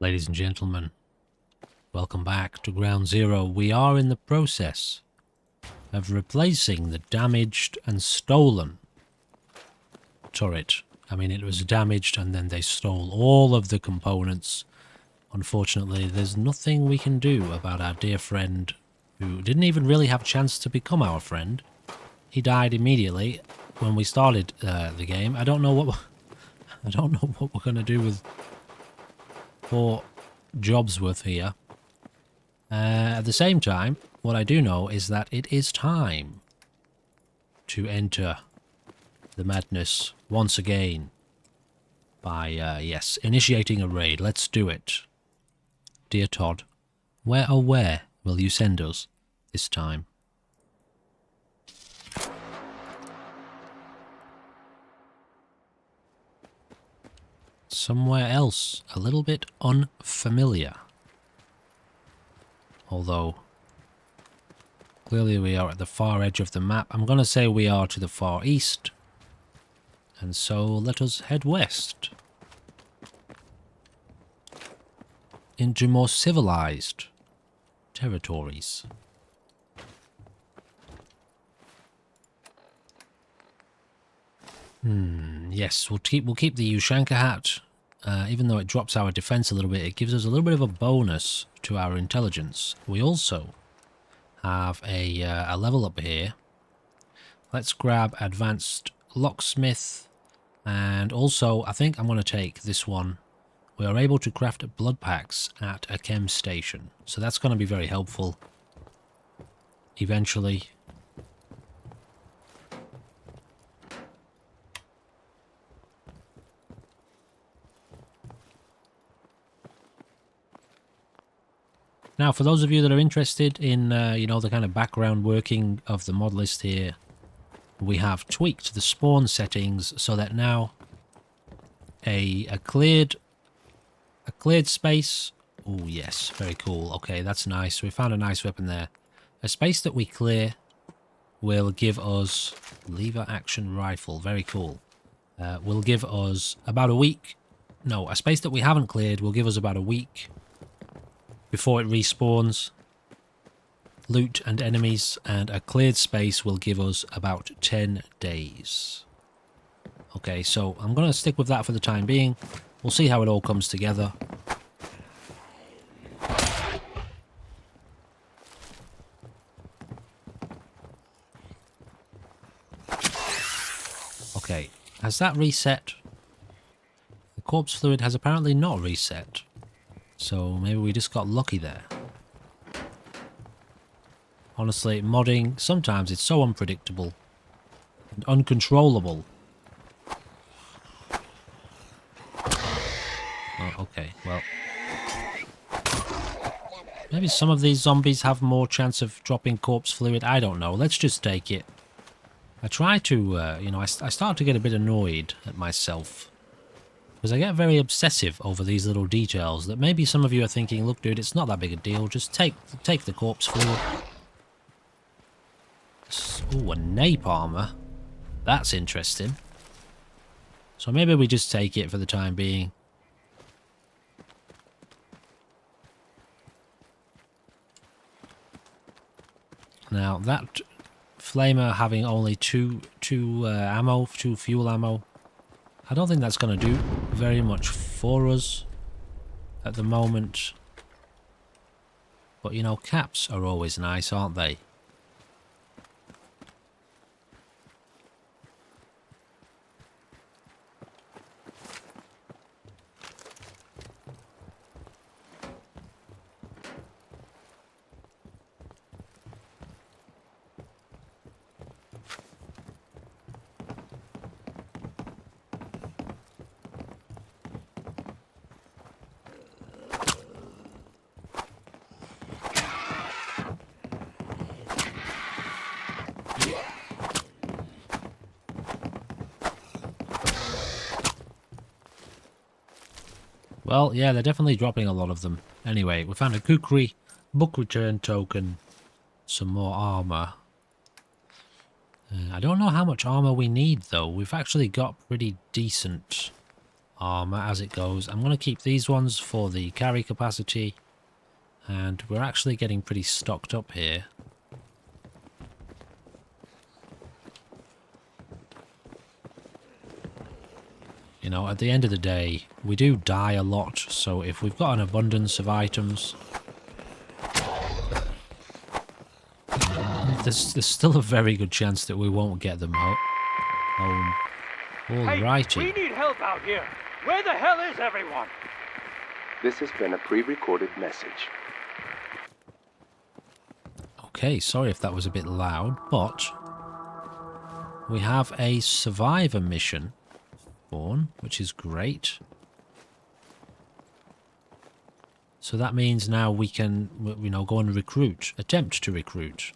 Ladies and gentlemen, welcome back to Ground Zero. We are in the process of replacing the damaged and stolen turret. I mean, it was damaged and then they stole all of the components. Unfortunately, there's nothing we can do about our dear friend who didn't even really have a chance to become our friend. He died immediately when we started the game. I don't know what we're going to do with poor Jobsworth here. At the same time, what I do know is that it is time to enter the madness once again by, yes, initiating a raid. Let's do it. Dear Todd, where will you send us this time? Somewhere else, a little bit unfamiliar. Although, clearly we are at the far edge of the map. I'm going to say we are to the far east. And so let us head west. Into more civilized territories. Yes, we'll keep the Ushanka hat. Even though it drops our defense a little bit, it gives us a little bit of a bonus to our intelligence. We also have a level up here. Let's grab advanced locksmith, and also I think I'm going to take this one. We are able to craft blood packs at a chem station, so that's going to be very helpful eventually. Now, for those of you that are interested in, you know, the kind of background working of the mod list here, we have tweaked the spawn settings so that now a cleared space. Oh yes, very cool. Okay, that's nice. We found a nice weapon there. A space that we clear will give us lever action rifle. Very cool. Will give us about a week. No, a space that we haven't cleared will give us about a week before it respawns loot and enemies, and a cleared space will give us about 10 days. Okay, so I'm going to stick with that for the time being. We'll see how it all comes together. Okay, has that reset? The corpse fluid has apparently not reset. So maybe we just got lucky there. Honestly, modding, sometimes it's so unpredictable and uncontrollable. Oh, okay, well. Maybe some of these zombies have more chance of dropping corpse fluid. I don't know. Let's just take it. I try to, you know, I start to get a bit annoyed at myself. Because I get very obsessive over these little details that maybe some of you are thinking, look dude, it's not that big a deal, just take the corpse fluid. Ooh, a nape armor. That's interesting. So maybe we just take it for the time being. Now that flamer having only two fuel ammo, I don't think that's going to do very much for us at the moment. But, you know, caps are always nice, aren't they? Well, yeah, they're definitely dropping a lot of them. Anyway, we found a kukri, book return token, some more armor. I don't know how much armor we need, though. We've actually got pretty decent armor as it goes. I'm going to keep these ones for the carry capacity. And we're actually getting pretty stocked up here. You know, at the end of the day, we do die a lot, so if we've got an abundance of items, there's still a very good chance that we won't get them home. Alrighty. Hey, we need help out here. Where the hell is everyone? This has been a pre-recorded message. Okay, sorry if that was a bit loud, but we have a survivor mission on, which is great. So that means now we can, you know, go and attempt to recruit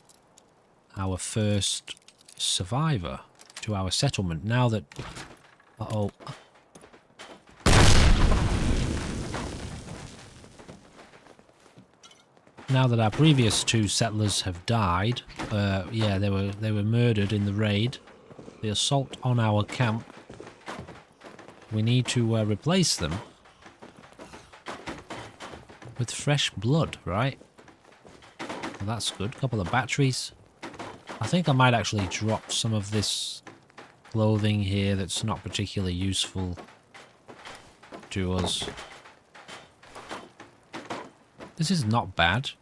our first survivor to our settlement. Now that, now that our previous 2 settlers have died, yeah, they were murdered in the raid, the assault on our camp. We need to replace them with fresh blood, right? Well, that's good. Couple of batteries. I think I might actually drop some of this clothing here that's not particularly useful to us. This is not bad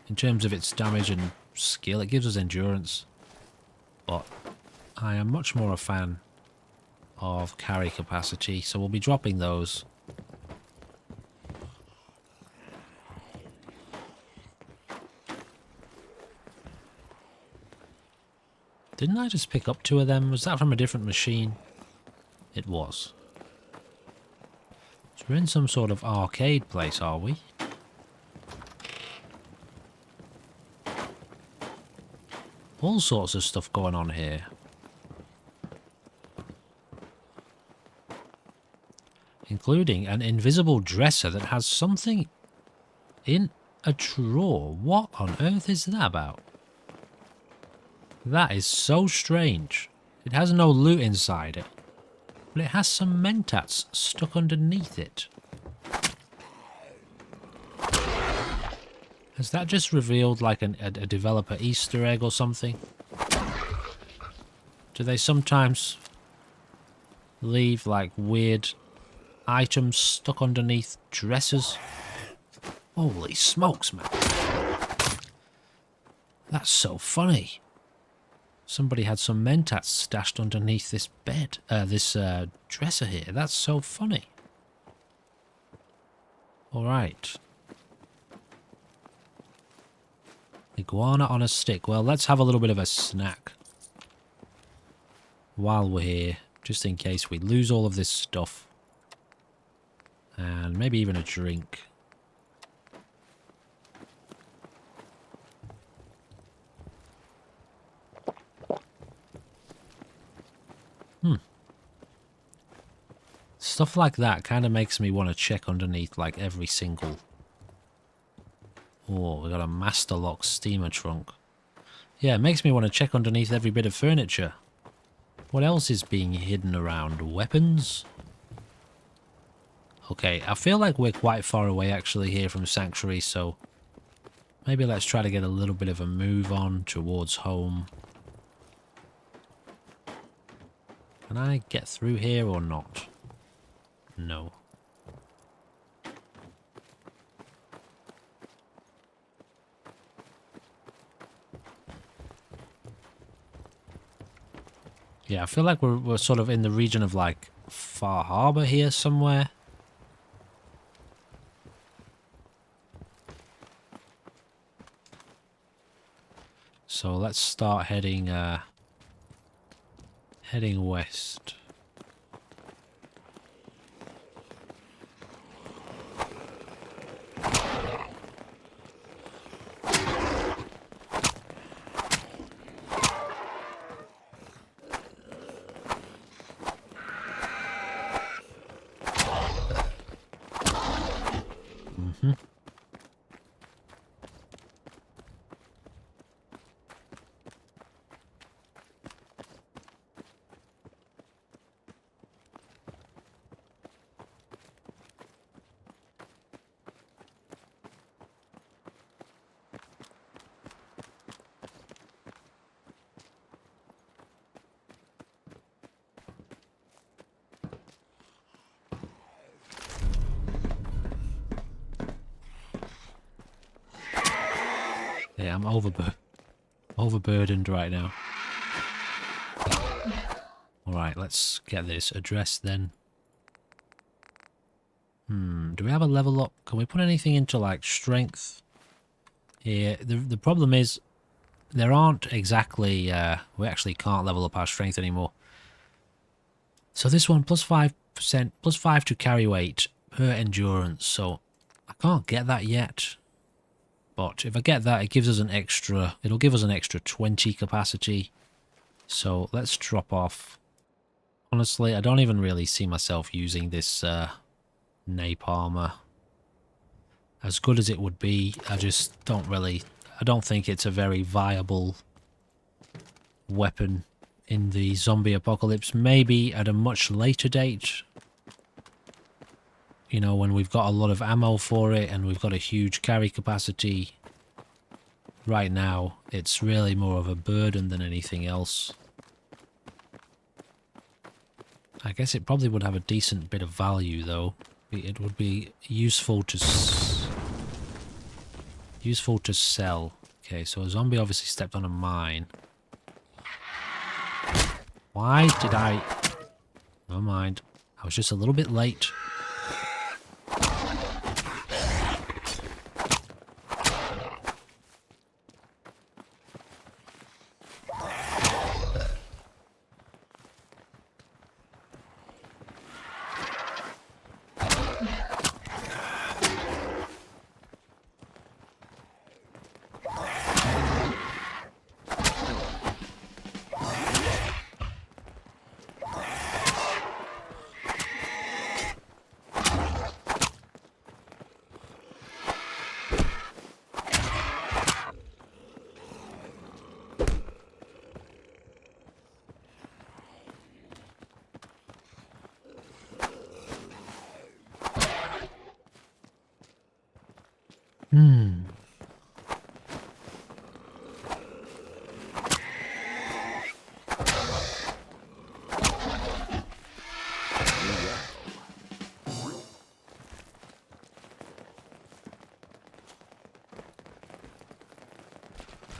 in terms of its damage and skill. It gives us endurance, but I am much more a fan of carry capacity, so we'll be dropping those. Didn't I just pick up 2 of them? Was that from a different machine? It was. So we're in some sort of arcade place, are we? All sorts of stuff going on here. Including an invisible dresser that has something in a drawer. What on earth is that about? That is so strange. It has no loot inside it, but it has some mentats stuck underneath it. Has that just revealed like a developer Easter egg or something? Do they sometimes leave like weird items stuck underneath dressers? Holy smokes, man. That's so funny. Somebody had some mentats stashed underneath this bed, this dresser here. That's so funny. Alright. Iguana on a stick. Well, let's have a little bit of a snack while we're here, just in case we lose all of this stuff. And maybe even a drink. Stuff like that kind of makes me want to check underneath like every single... Oh, we got a master lock steamer trunk. Yeah, it makes me want to check underneath every bit of furniture. What else is being hidden around? Weapons? Okay, I feel like we're quite far away actually here from Sanctuary, so maybe let's try to get a little bit of a move on towards home. Can I get through here or not? No. Yeah, I feel like we're sort of in the region of like Far Harbor here somewhere. So let's start heading west. Okay, I'm overburdened right now. Alright, let's get this addressed then. Do we have a level up? Can we put anything into like strength? Here, the problem is there aren't exactly, we actually can't level up our strength anymore. So this one, plus 5%, plus 5 to carry weight per endurance. So I can't get that yet. But if I get that, it gives us an extra, it'll give us an extra 20 capacity. So let's drop off. Honestly, I don't even really see myself using this napalmer. As good as it would be, I just don't really, I don't think it's a very viable weapon in the zombie apocalypse. Maybe at a much later date, you know, when we've got a lot of ammo for it and we've got a huge carry capacity. Right now, it's really more of a burden than anything else. I guess it probably would have a decent bit of value, though. It would be useful to sell. Okay, so a zombie obviously stepped on a mine. Why did I... Never mind. I was just a little bit late.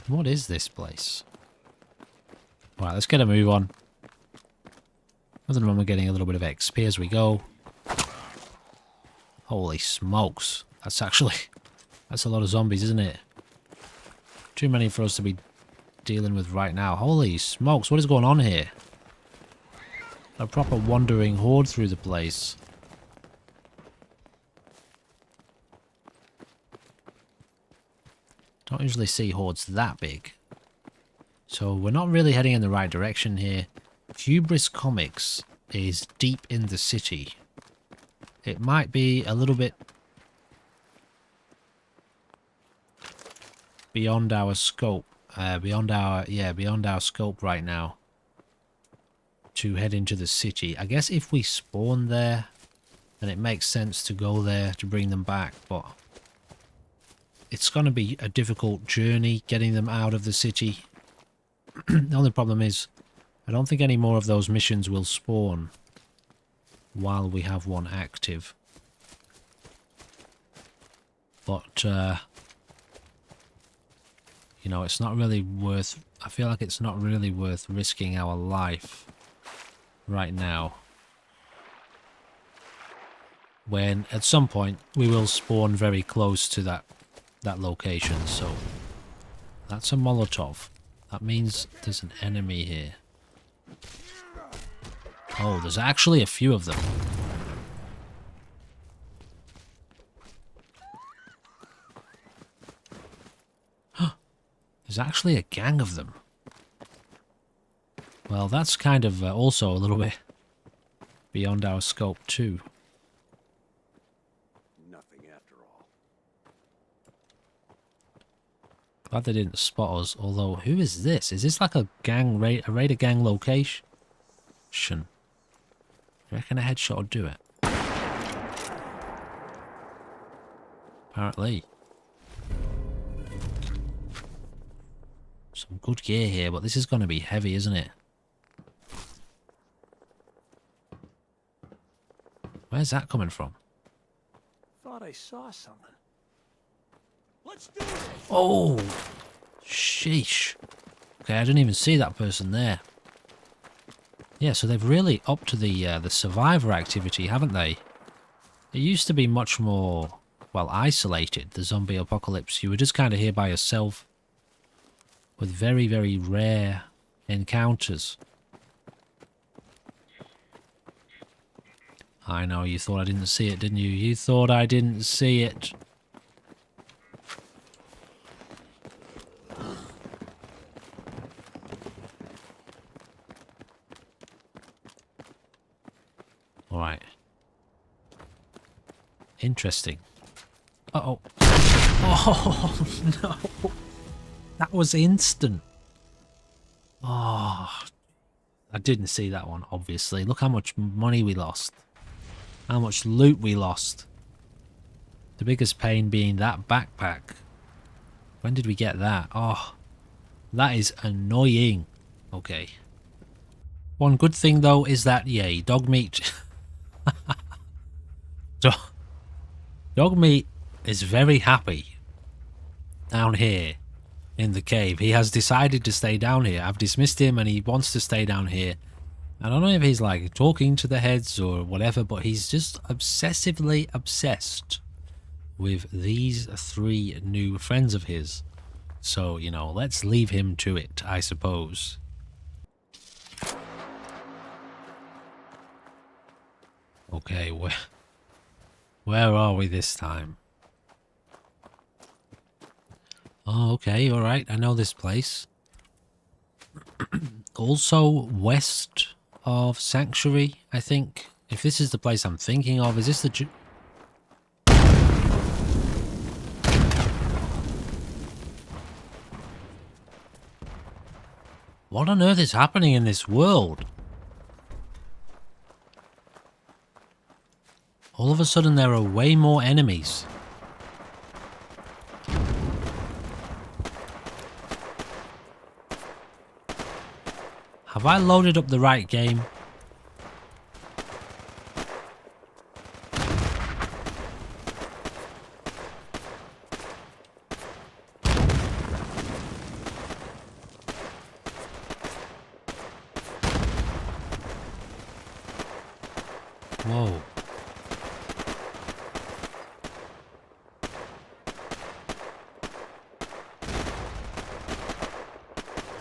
What is this place? Right, let's get a move on. Other than when we're getting a little bit of XP as we go. Holy smokes. That's actually... That's a lot of zombies, isn't it? Too many for us to be dealing with right now. Holy smokes, what is going on here? A proper wandering horde through the place. Don't usually see hordes that big. So we're not really heading in the right direction here. Hubris Comics is deep in the city. It might be a little bit beyond our scope. Beyond our scope right now to head into the city. I guess if we spawn there, then it makes sense to go there to bring them back, but it's going to be a difficult journey getting them out of the city. The only problem is, I don't think any more of those missions will spawn while we have one active. But, you know, it's not really worth... I feel like it's not really worth risking our life right now. When, at some point, we will spawn very close to that location, so... That's a Molotov. That means there's an enemy here. Oh, there's actually a few of them. There's actually a gang of them. Well, that's kind of also a little bit beyond our scope too. Nothing after all. Glad they didn't spot us, although who is this? Is this like a gang raid, a raider gang location? You reckon a headshot would do it? Apparently. Some good gear here, but this is going to be heavy, isn't it? Where's that coming from? Thought I saw something. Let's do it. Oh! Sheesh. Okay, I didn't even see that person there. Yeah, so they've really upped the survivor activity, haven't they? It used to be much more, well, isolated, the zombie apocalypse. You were just kind of here by yourself with very, very rare encounters. I know, you thought I didn't see it, didn't you? You thought I didn't see it. Alright. Interesting. Uh-oh. Oh, no. That was instant. Oh. I didn't see that one, obviously. Look how much money we lost. How much loot we lost. The biggest pain being that backpack. When did we get that? Oh. That is annoying. Okay. One good thing, though, is that, yay, dog meat... Dog meat is very happy down here in the cave. He has decided to stay down here. I've dismissed him and he wants to stay down here. I don't know if he's like talking to the heads or whatever, but he's just obsessively obsessed with these 3 new friends of his. So, you know, let's leave him to it, I suppose. Okay, where are we this time? Oh, okay, alright, I know this place. Also west of Sanctuary, I think. If this is the place I'm thinking of, is this the... What on earth is happening in this world? All of a sudden there are way more enemies. Have I loaded up the right game? Whoa.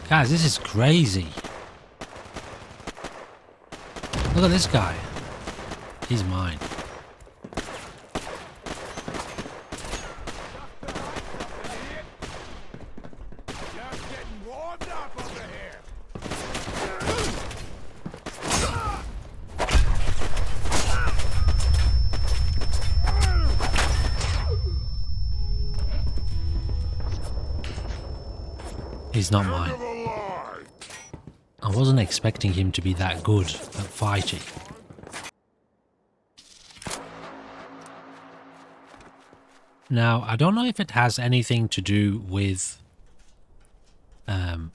Guys, this is crazy. Look at this guy. He's mine. He's not mine. I wasn't expecting him to be that good at fighting. Now, I don't know if it has anything to do with our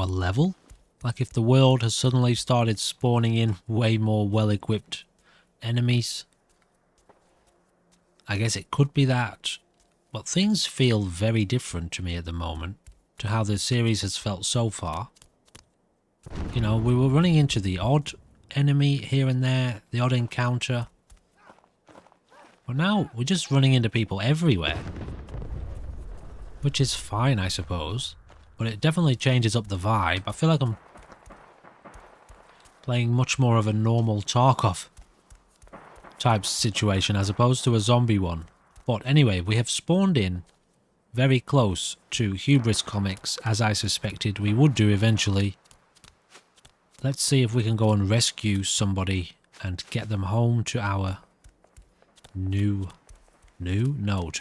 level. Like if the world has suddenly started spawning in way more well-equipped enemies. I guess it could be that. But things feel very different to me at the moment to how the series has felt so far. You know, we were running into the odd enemy here and there, the odd encounter. But now we're just running into people everywhere. Which is fine, I suppose. But it definitely changes up the vibe. I feel like I'm playing much more of a normal Tarkov type situation as opposed to a zombie one. But anyway, we have spawned in very close to Hubris Comics, as I suspected we would do eventually. Let's see if we can go and rescue somebody and get them home to our to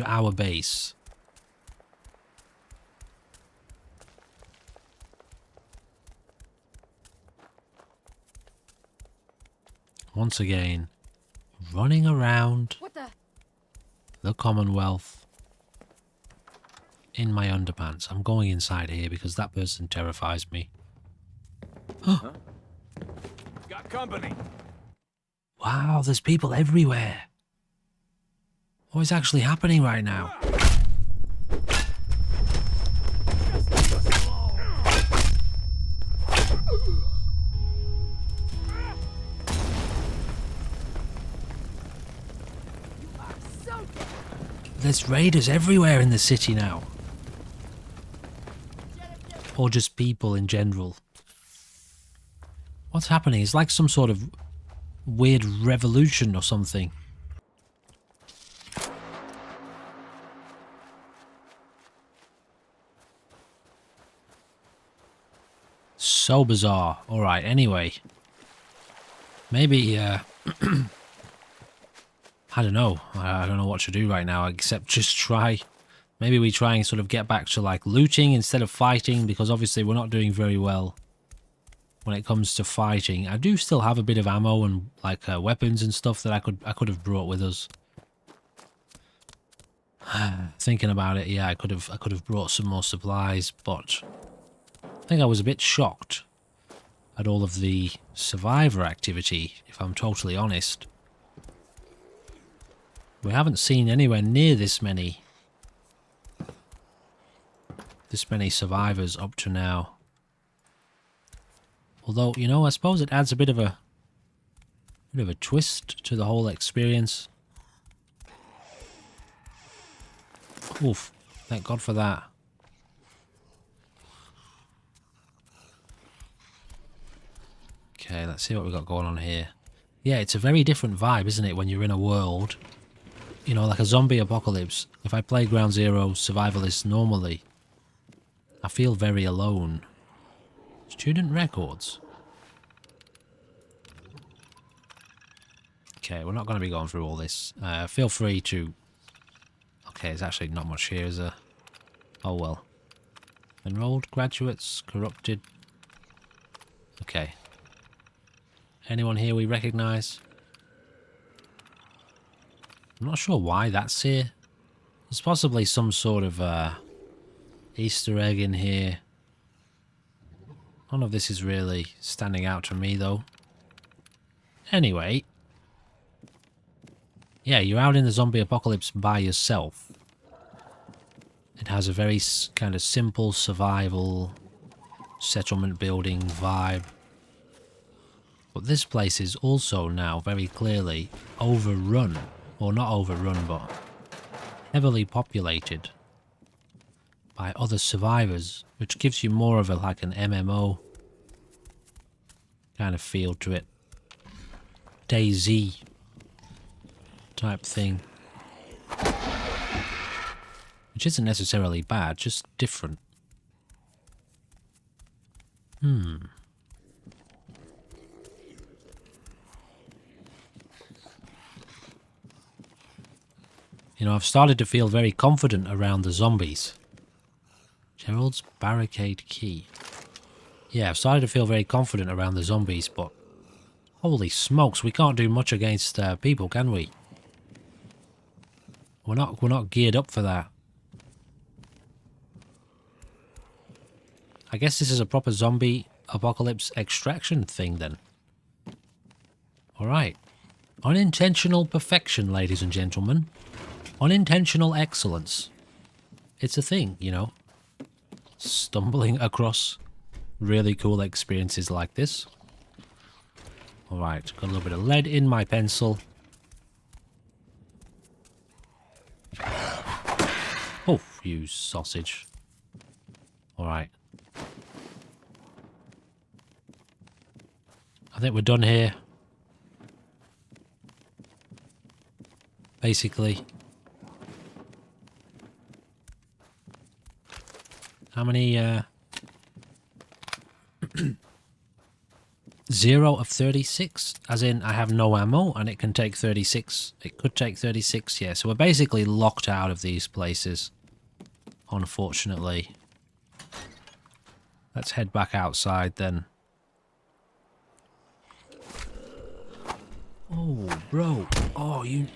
our base. Once again, running around the Commonwealth in my underpants. I'm going inside here because that person terrifies me. Huh? Got company. Wow, there's people everywhere. What is actually happening right now? There's raiders everywhere in the city now. Or just people in general. What's happening? It's like some sort of weird revolution or something. So bizarre. Alright, anyway. Maybe, I don't know. I don't know what to do right now, except just try. Maybe we try and sort of get back to, like, looting instead of fighting, because obviously we're not doing very well when it comes to fighting. I do still have a bit of ammo and, like, weapons and stuff that I could have brought with us. Thinking about it, yeah, I could have brought some more supplies, but I think I was a bit shocked at all of the survivor activity, if I'm totally honest. We haven't seen anywhere near this many survivors up to now. Although, you know, I suppose it adds a bit of a twist to the whole experience. Oof, thank God for that. Okay, let's see what we've got going on here. Yeah, it's a very different vibe, isn't it, when you're in a world, you know, like a zombie apocalypse. If I play Ground Zero Survivalist normally, I feel very alone. Student records. Okay, we're not going to be going through all this. Feel free to... Okay, there's actually not much here, is there? Oh well. Enrolled graduates, corrupted. Okay. Anyone here we recognise? I'm not sure why that's here. There's possibly some sort of Easter egg in here. None of this is really standing out to me though. Anyway. Yeah, you're out in the zombie apocalypse by yourself. It has a very kind of simple survival, settlement building vibe. But this place is also now very clearly overrun. Or not overrun, but heavily populated by other survivors, which gives you more of a like an MMO kind of feel to it. DayZ type thing. Which isn't necessarily bad, just different. You know, I've started to feel very confident around the zombies. Gerald's barricade key. Yeah, I've started to feel very confident around the zombies, but holy smokes, we can't do much against people, can we? We're not geared up for that. I guess this is a proper zombie apocalypse extraction thing then. Alright. Unintentional perfection, ladies and gentlemen. Unintentional excellence. It's a thing, you know. Stumbling across really cool experiences like this. Alright, got a little bit of lead in my pencil. Oh, you sausage. Alright. I think we're done here. Basically. How many, 0 of 36? As in, I have no ammo, and it can take 36. It could take 36, yeah. So we're basically locked out of these places. Unfortunately. Let's head back outside, then. Oh, bro. Oh, you...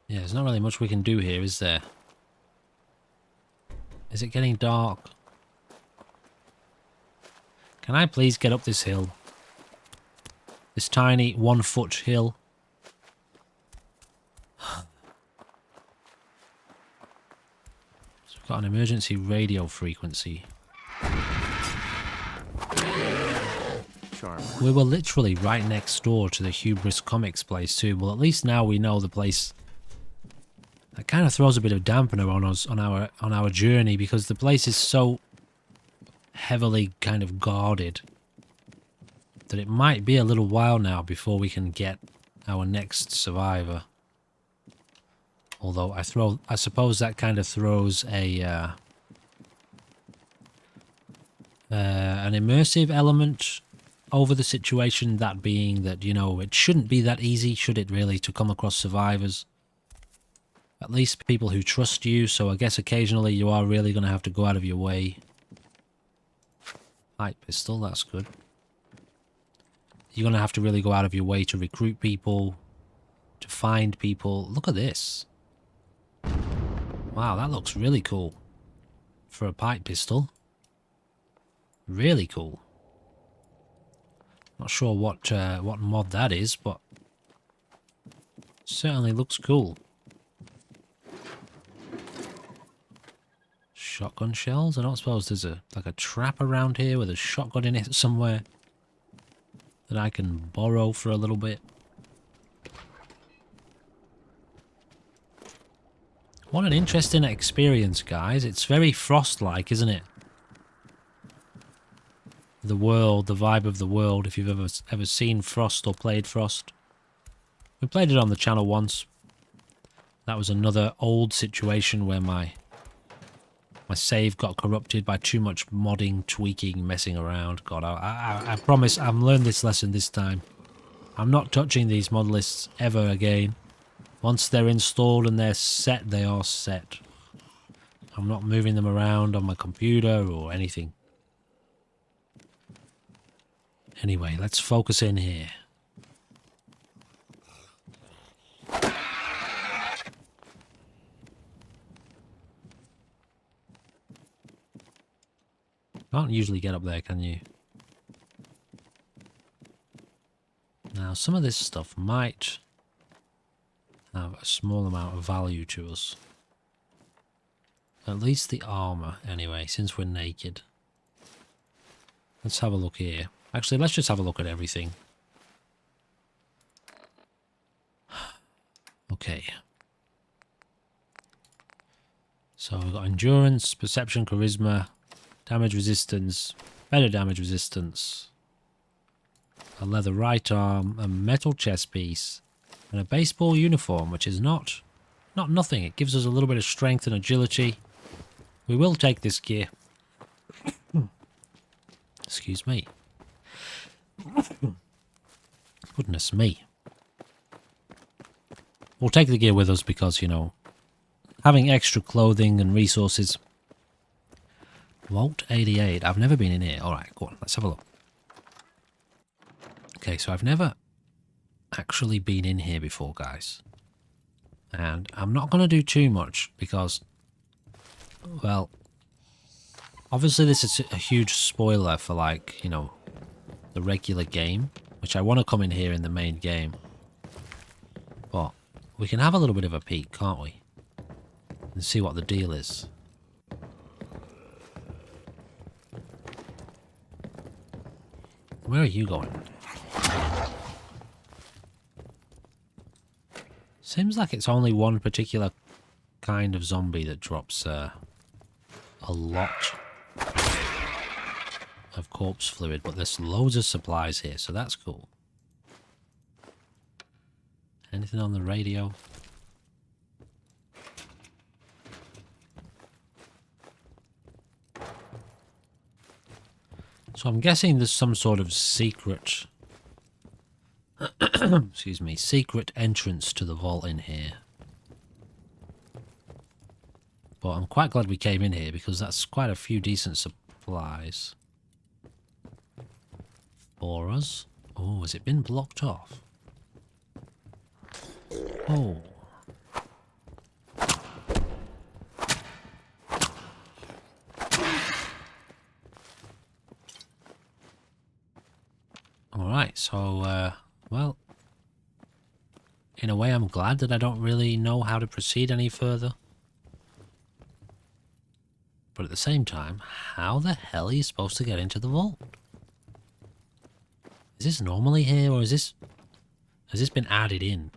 Yeah, there's not really much we can do here, is there? Is it getting dark? Can I please get up this hill? This tiny 1-foot hill. So we've got an emergency radio frequency. Charmer. We were literally right next door to the Hubris Comics place too. Well, at least now we know the place. That kind of throws a bit of dampener on us on our journey, because the place is so heavily kind of guarded that it might be a little while now before we can get our next survivor. Although I suppose that kind of throws a an immersive element over the situation, that being that, you know, it shouldn't be that easy, should it really, to come across survivors. At least people who trust you, so I guess occasionally you are really going to have to go out of your way. Light pistol, that's good. You're going to have to really go out of your way to recruit people, to find people. Look at this. Wow, that looks really cool. For a pipe pistol. Really cool. Not sure what mod that is, but certainly looks cool. Shotgun shells? I don't suppose there's like a trap around here with a shotgun in it somewhere that I can borrow for a little bit. What an interesting experience, guys. It's very Frost-like, isn't it? The world, the vibe of the world, if you've ever seen Frost or played Frost. We played it on the channel once. That was another old situation where my save got corrupted by too much modding, tweaking, messing around. God, I promise I've learned this lesson this time. I'm not touching these mod lists ever again. Once they're installed and they're set, they are set. I'm not moving them around on my computer or anything. Anyway, let's focus in here. Can't usually get up there, can you? Now, some of this stuff might have a small amount of value to us. At least the armor, anyway, since we're naked. Let's have a look here. Actually, let's just have a look at everything. Okay. So we've got endurance, perception, charisma, damage resistance, better damage resistance, a leather right arm, a metal chest piece, and a baseball uniform, which is not nothing. It gives us a little bit of strength and agility. We will take this gear. Excuse me. Goodness me. We'll take the gear with us because, you know, having extra clothing and resources. Vault 88. I've never been in here. Alright, go on. Let's have a look. Okay, so I've never actually been in here before, guys. And I'm not going to do too much because, well, obviously this is a huge spoiler for, like, you know, the regular game, which I want to come in here in the main game. But we can have a little bit of a peek, can't we? And see what the deal is. Where are you going? Seems like it's only one particular kind of zombie that drops a lot of corpse fluid, but there's loads of supplies here, so that's cool. Anything on the radio? So I'm guessing there's some sort of secret excuse me, secret entrance to the vault in here. But I'm quite glad we came in here because that's quite a few decent supplies for us. Oh, has it been blocked off? Oh. Alright, so, well, in a way I'm glad that I don't really know how to proceed any further. But at the same time, how the hell are you supposed to get into the vault? Is this normally here, or is this... has this been added in?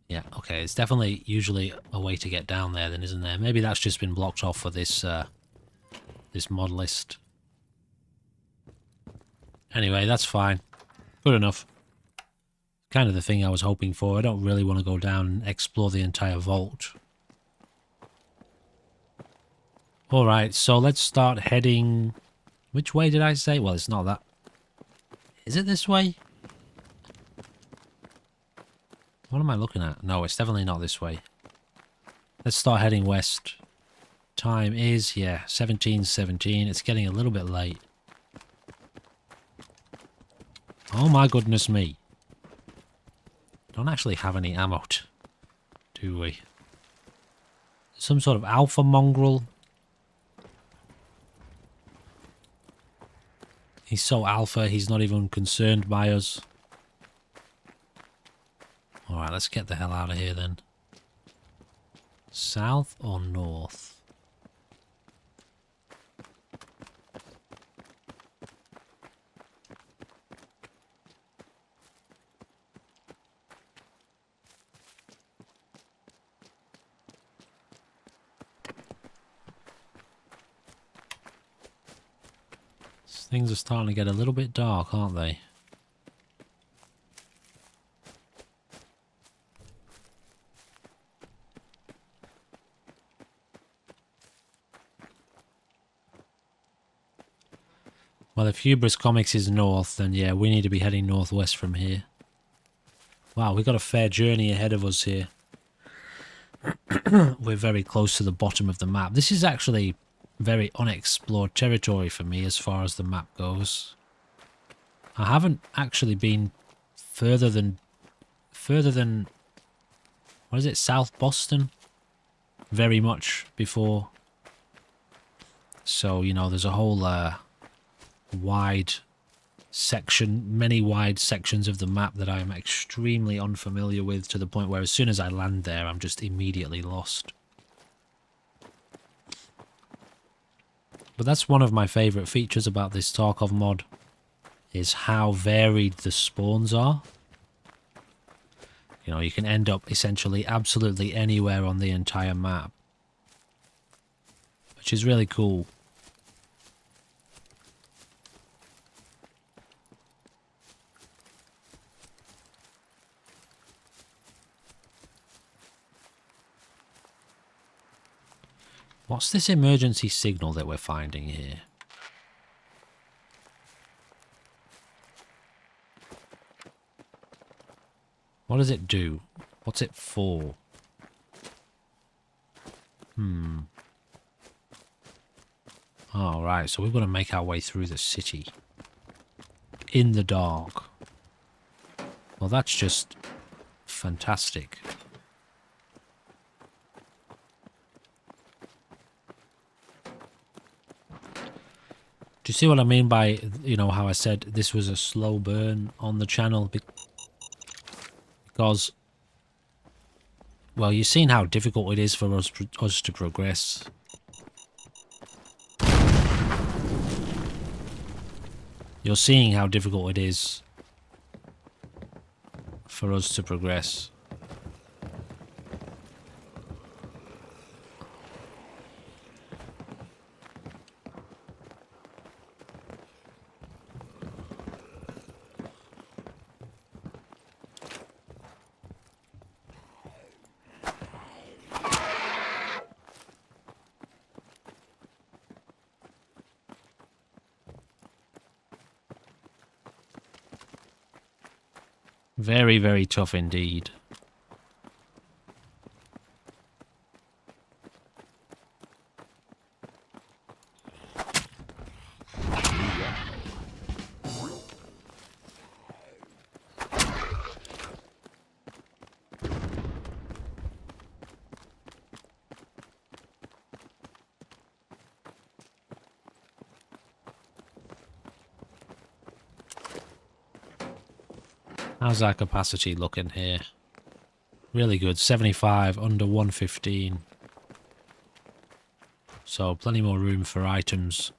Yeah, okay, it's definitely usually a way to get down there then, isn't there? Maybe that's just been blocked off for this, this mod list. Anyway, that's fine. Good enough. Kind of the thing I was hoping for. I don't really want to go down and explore the entire vault. Alright, so let's start heading... which way did I say? Well, it's not that. Is it this way? What am I looking at? No, it's definitely not this way. Let's start heading west. Time is, yeah, 17:17. It's getting a little bit late. Oh my goodness me. Don't actually have any ammo, do we? Some sort of alpha mongrel. He's so alpha, he's not even concerned by us. Alright, let's get the hell out of here then. South or north? Things are starting to get a little bit dark, aren't they? Well, if Hubris Comics is north, then yeah, we need to be heading northwest from here. Wow, we've got a fair journey ahead of us here. We're very close to the bottom of the map. This is actually very unexplored territory for me as far as the map goes. I haven't actually been further than what is it, South Boston? Very much before. So, you know, there's a whole wide section, many wide sections of the map that I am extremely unfamiliar with, to the point where as soon as I land there, I'm just immediately lost. But that's one of my favourite features about this Tarkov mod, is how varied the spawns are. You know, you can end up essentially absolutely anywhere on the entire map, which is really cool. What's this emergency signal that we're finding here? What does it do? What's it for? Oh, right, so we've got to make our way through the city. In the dark. Well, that's just fantastic. Do you see what I mean by, you know, how I said this was a slow burn on the channel? Because, well, you've seen how difficult it is for us to progress. You're seeing how difficult it is for us to progress. Very, very tough indeed. How's our capacity looking here? Really good. 75 under 115. So plenty more room for items.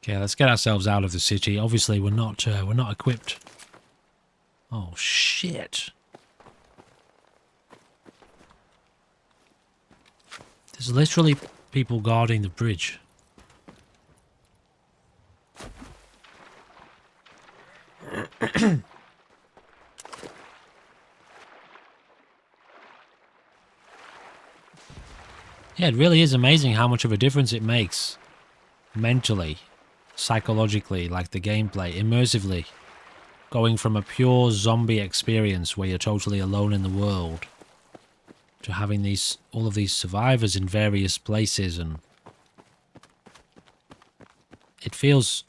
Okay, let's get ourselves out of the city. Obviously, we're not equipped. Oh shit! There's literally people guarding the bridge. Yeah, it really is amazing how much of a difference it makes mentally, psychologically, like the gameplay, immersively. Going from a pure zombie experience where you're totally alone in the world to having all of these survivors in various places, and it feels,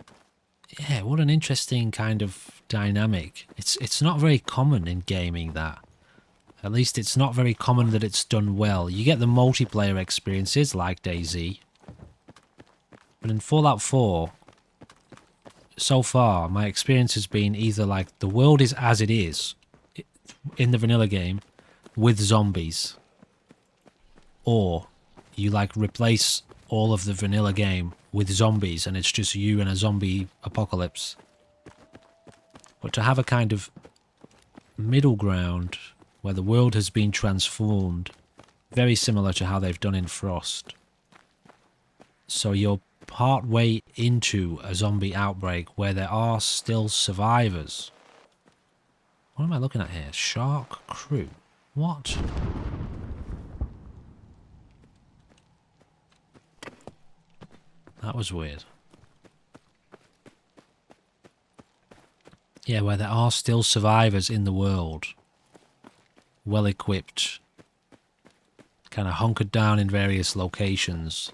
yeah, what an interesting kind of dynamic. It's not very common in gaming, that. At least it's not very common that it's done well. You get the multiplayer experiences like DayZ, but in Fallout 4, so far, my experience has been either like the world is as it is in the vanilla game with zombies, or you like replace all of the vanilla game with zombies and it's just you in a zombie apocalypse. But to have a kind of middle ground where the world has been transformed, very similar to how they've done in Frost. So you're part way into a zombie outbreak where there are still survivors. What am I looking at here? Shark Crew. What? That was weird. Yeah, where there are still survivors in the world. Well equipped. Kind of hunkered down in various locations.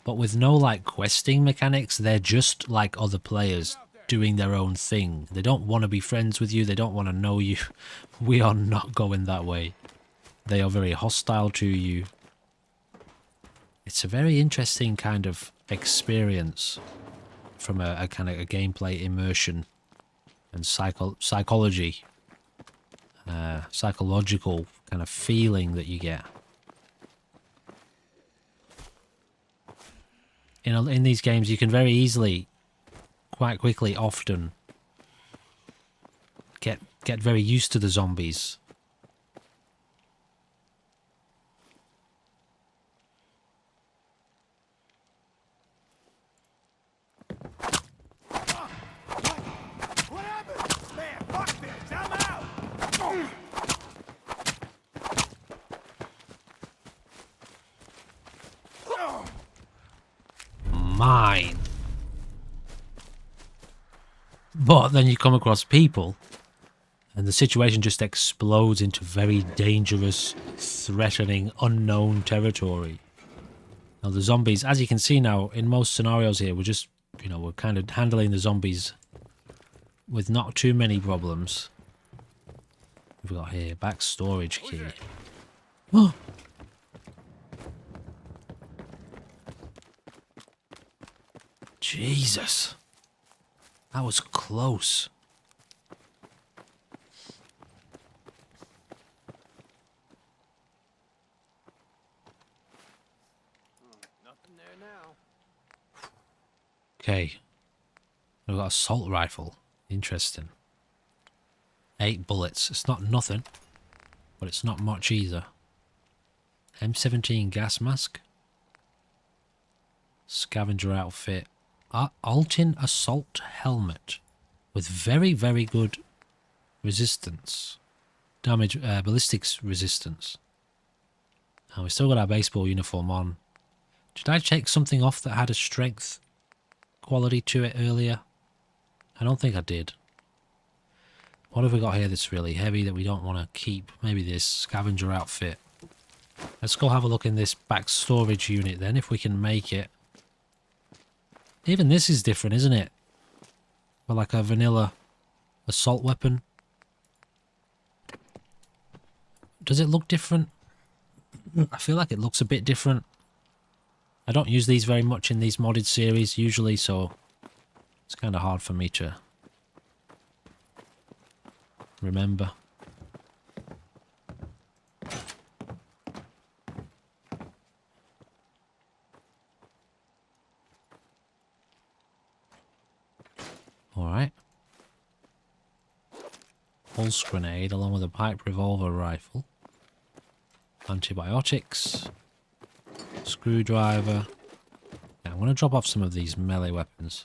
But with no like questing mechanics, they're just like other players doing their own thing. They don't want to be friends with you, they don't want to know you. We are not going that way. They are very hostile to you. It's a very interesting kind of experience from a kind of a gameplay immersion and psychology. Psychological kind of feeling that you get. In these games, you can very easily, quite quickly, often, get very used to the zombies. What happened? Man, fuck this. I'm out. Mine. But then you come across people and the situation just explodes into very dangerous, threatening, unknown territory. Now the zombies, as you can see now, in most scenarios here, we're just, we're kind of handling the zombies with not too many problems. What have we got here? Back storage key. Oh! Jesus. That was close. Nothing there now. Okay. We've got an assault rifle. Interesting. 8 bullets. It's not nothing, but it's not much either. M17 gas mask. Scavenger outfit. Altin assault helmet with very, very good resistance. Damage, ballistics resistance. And we still got our baseball uniform on. Did I check something off that had a strength quality to it earlier? I don't think I did. What have we got here that's really heavy that we don't want to keep? Maybe this scavenger outfit. Let's go have a look in this back storage unit then, if we can make it. Even this is different, isn't it? For like a vanilla assault weapon. Does it look different? I feel like it looks a bit different. I don't use these very much in these modded series usually, so it's kind of hard for me to remember. Alright. Pulse grenade along with a pipe revolver rifle. Antibiotics. Screwdriver. Yeah, I'm going to drop off some of these melee weapons.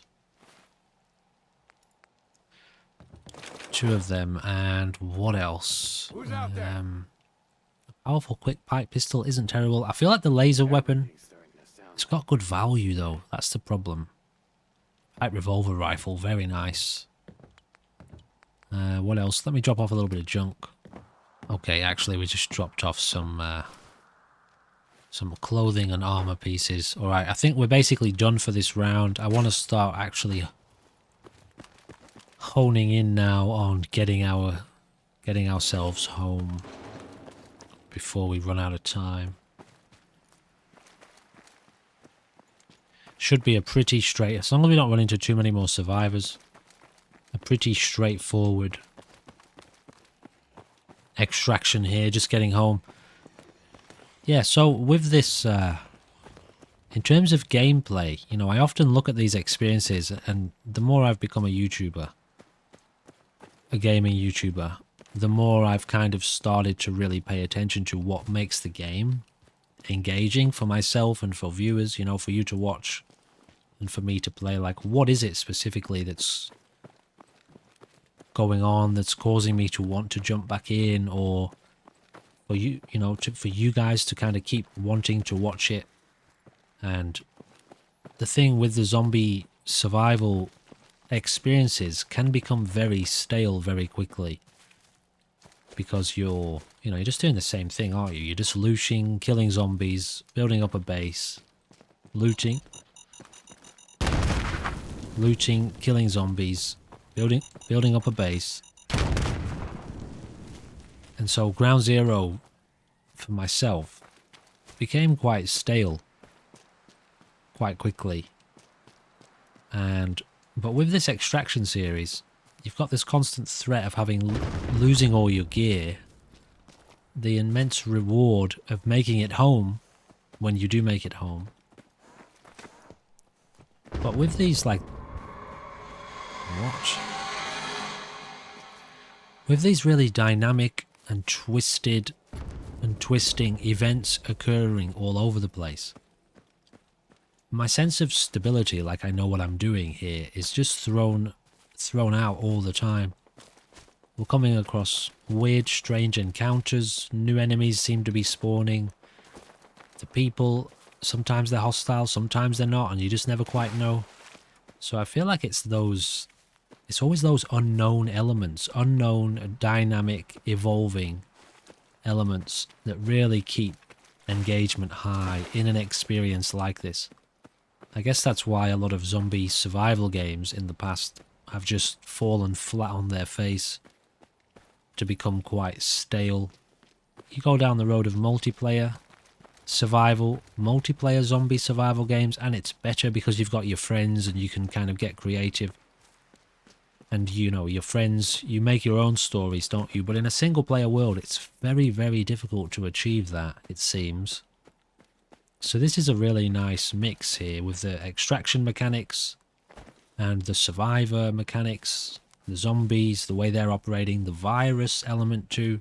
2 of them, and what else? Who's out there? A powerful quick pipe pistol isn't terrible. I feel like the laser weapon, it's got good value though. That's the problem. Pipe revolver rifle, very nice. What else? Let me drop off a little bit of junk. Okay, actually we just dropped off some clothing and armor pieces. Alright, I think we're basically done for this round. I want to start actually honing in now on getting ourselves home before we run out of time. Should be a pretty straight, as long as we don't run into too many more survivors, a pretty straightforward extraction here, just getting home. Yeah, so with this, in terms of gameplay, you know, I often look at these experiences, and the more I've become a YouTuber, a gaming YouTuber, the more I've kind of started to really pay attention to what makes the game engaging for myself and for viewers, you know, for you to watch and for me to play. Like, what is it specifically that's going on that's causing me to want to jump back in, or for you, you know, for you guys to kind of keep wanting to watch it. And the thing with the zombie survival experiences can become very stale very quickly, because you're just doing the same thing, aren't you? You're just looting, killing zombies, building up a base, looting, killing zombies, building up a base. And so Ground Zero, for myself, became quite stale quite quickly. But with this extraction series, you've got this constant threat of losing all your gear, the immense reward of making it home when you do make it home. But with these, like, with these really dynamic and twisting events occurring all over the place, my sense of stability, like I know what I'm doing here, is just thrown out all the time. We're coming across weird, strange encounters. New enemies seem to be spawning. The people, sometimes they're hostile, sometimes they're not, and you just never quite know. So I feel like it's always those unknown elements, unknown, dynamic, evolving elements that really keep engagement high in an experience like this. I guess that's why a lot of zombie survival games in the past have just fallen flat on their face to become quite stale. You go down the road of multiplayer zombie survival games, and it's better because you've got your friends and you can kind of get creative. And, you know, your friends, you make your own stories, don't you? But in a single player world, it's very, very difficult to achieve that, it seems. So this is a really nice mix here with the extraction mechanics and the survivor mechanics, the zombies, the way they're operating, the virus element too,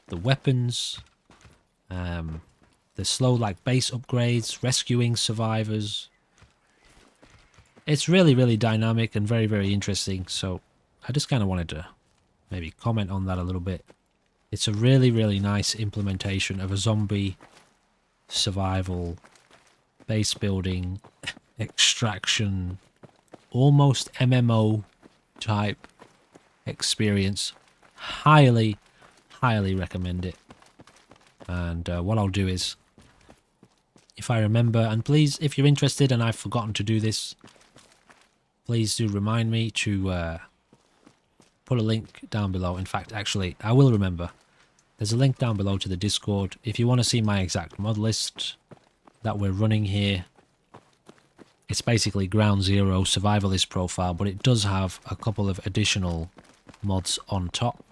the weapons, the slow, like, base upgrades, rescuing survivors. It's really, really dynamic and very, very interesting. So I just kind of wanted to maybe comment on that a little bit. It's a really, really nice implementation of a zombie survival, base building, extraction, almost MMO type experience. Highly, highly recommend it. And what I'll do is, if I remember, and please, if you're interested and I've forgotten to do this, please do remind me to put a link down below. In fact, actually, I will remember. There's a link down below to the Discord. If you want to see my exact mod list that we're running here, it's basically Ground Zero Survivalist profile, but it does have a couple of additional mods on top.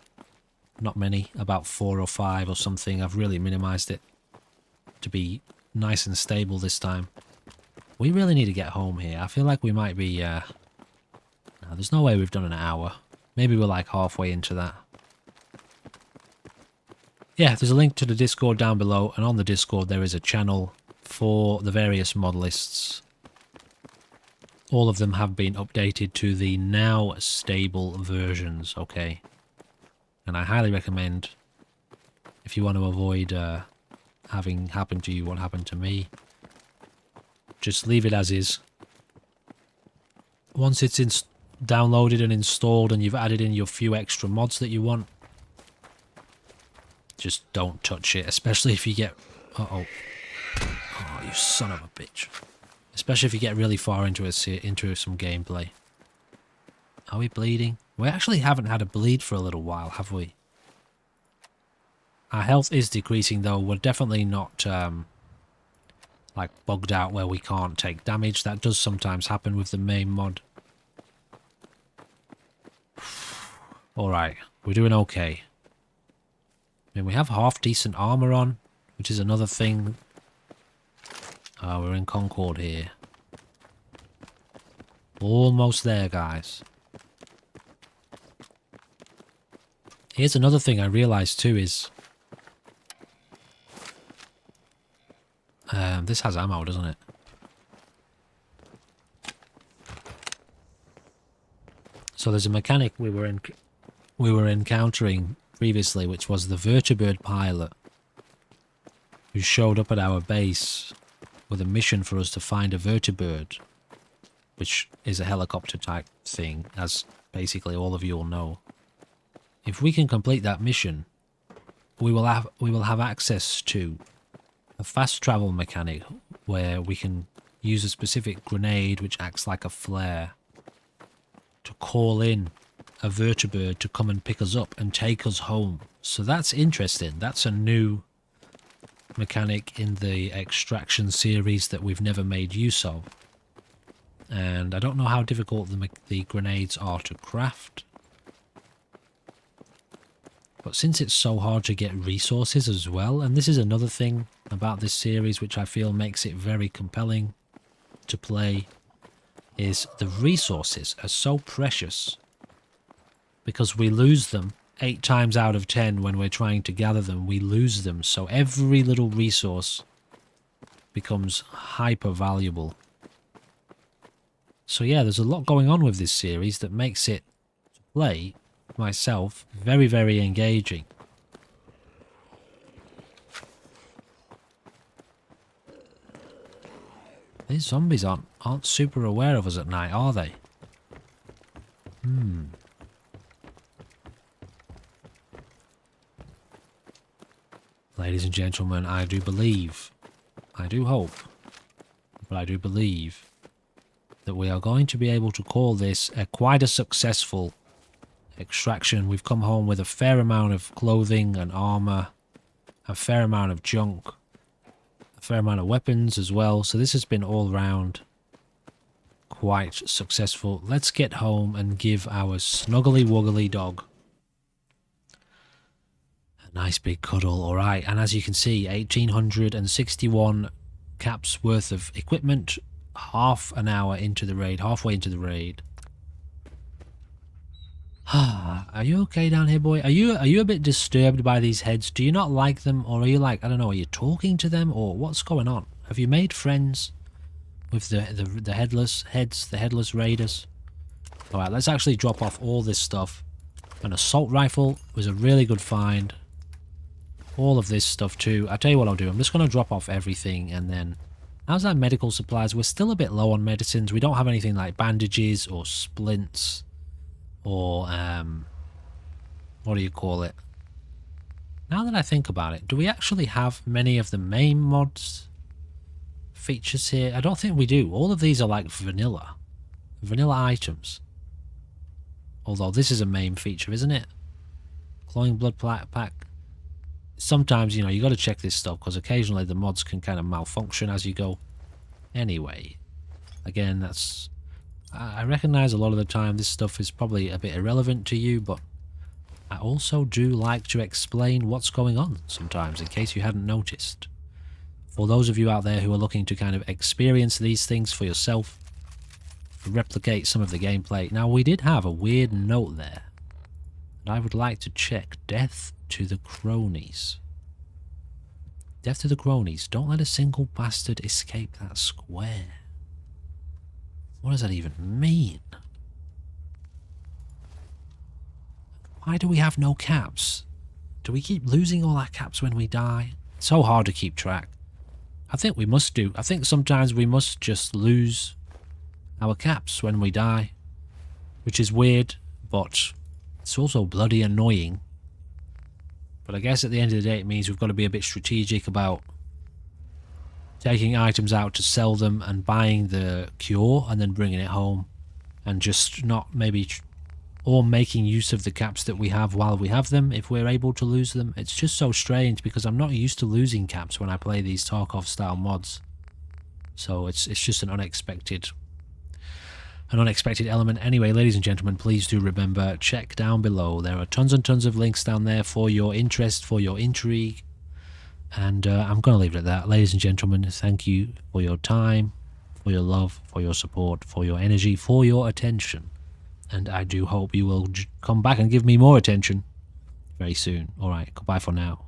Not many, about 4 or 5 or something. I've really minimized it to be nice and stable this time. We really need to get home here. I feel like we might be... no, there's no way we've done an hour. Maybe we're like halfway into that. Yeah, there's a link to the Discord down below, and on the Discord there is a channel for the various mod lists. All of them have been updated to the now stable versions, okay? And I highly recommend, if you want to avoid having happened to you what happened to me, just leave it as is. Once it's downloaded and installed and you've added in your few extra mods that you want, just don't touch it, especially if you get... Uh-oh. Oh, you son of a bitch. Especially if you get really far into some gameplay. Are we bleeding? We actually haven't had a bleed for a little while, have we? Our health is decreasing though. We're definitely not like bugged out where we can't take damage. That does sometimes happen with the main mod. Alright, we're doing okay. I mean, we have half decent armor on, which is another thing. We're in Concord here. Almost there, guys. Here's another thing I realised too is... this has ammo, doesn't it? So there's a mechanic we were encountering previously, which was the vertibird pilot, who showed up at our base with a mission for us to find a vertibird, which is a helicopter type thing, as basically all of you will know. If we can complete that mission, we will have access to a fast travel mechanic where we can use a specific grenade which acts like a flare to call in a vertibird to come and pick us up and take us home. So that's interesting. That's a new mechanic in the extraction series that we've never made use of. And I don't know how difficult the grenades are to craft. But since it's so hard to get resources as well, and this is another thing about this series which I feel makes it very compelling to play, is the resources are so precious because we lose them 8 times out of 10 when we're trying to gather them. We lose them, so every little resource becomes hyper valuable. So yeah, there's a lot going on with this series that makes it, to play myself, very, very engaging. These zombies aren't super aware of us at night, are they? Ladies and gentlemen, I do believe, I do hope, but I do believe that we are going to be able to call this quite a successful extraction. We've come home with a fair amount of clothing and armor, a fair amount of junk, a fair amount of weapons as well. So this has been all round quite successful. Let's get home and give our snuggly wuggly dog a nice big cuddle. Alright, and as you can see, 1861 caps worth of equipment, half an hour into the raid, halfway into the raid. Are you okay down here, boy? Are you a bit disturbed by these heads? Do you not like them? Or are you like, I don't know, are you talking to them? Or what's going on? Have you made friends with the headless heads, the headless raiders? Alright, let's actually drop off all this stuff. An assault rifle was a really good find. All of this stuff too. I'll tell you what I'll do. I'm just going to drop off everything and then... How's that medical supplies? We're still a bit low on medicines. We don't have anything like bandages or splints or, what do you call it? Now that I think about it, do we actually have many of the main mods features here? I don't think we do. All of these are like vanilla. Vanilla items. Although this is a main feature, isn't it? Glowing blood pack. Sometimes, you know, you got to check this stuff because occasionally the mods can kind of malfunction as you go. Anyway, again, that's... I recognise a lot of the time this stuff is probably a bit irrelevant to you, but I also do like to explain what's going on sometimes, in case you hadn't noticed. For those of you out there who are looking to kind of experience these things for yourself, replicate some of the gameplay. Now, we did have a weird note there, and I would like to check. Death to the cronies. Death to the cronies. Don't let a single bastard escape that square. What does that even mean? Why do we have no caps? Do we keep losing all our caps when we die? It's so hard to keep track. I think we must do. I think sometimes we must just lose our caps when we die. Which is weird, but it's also bloody annoying. But I guess at the end of the day it means we've got to be a bit strategic about taking items out to sell them and buying the cure and then bringing it home. And just not maybe... or making use of the caps that we have while we have them if we're able to lose them. It's just so strange because I'm not used to losing caps when I play these Tarkov style mods. So it's just an unexpected element. Anyway, ladies and gentlemen, please do remember, check down below. There are tons and tons of links down there for your interest, for your intrigue. And I'm going to leave it at that. Ladies and gentlemen, thank you for your time, for your love, for your support, for your energy, for your attention. And I do hope you will come back and give me more attention very soon. Alright, goodbye for now.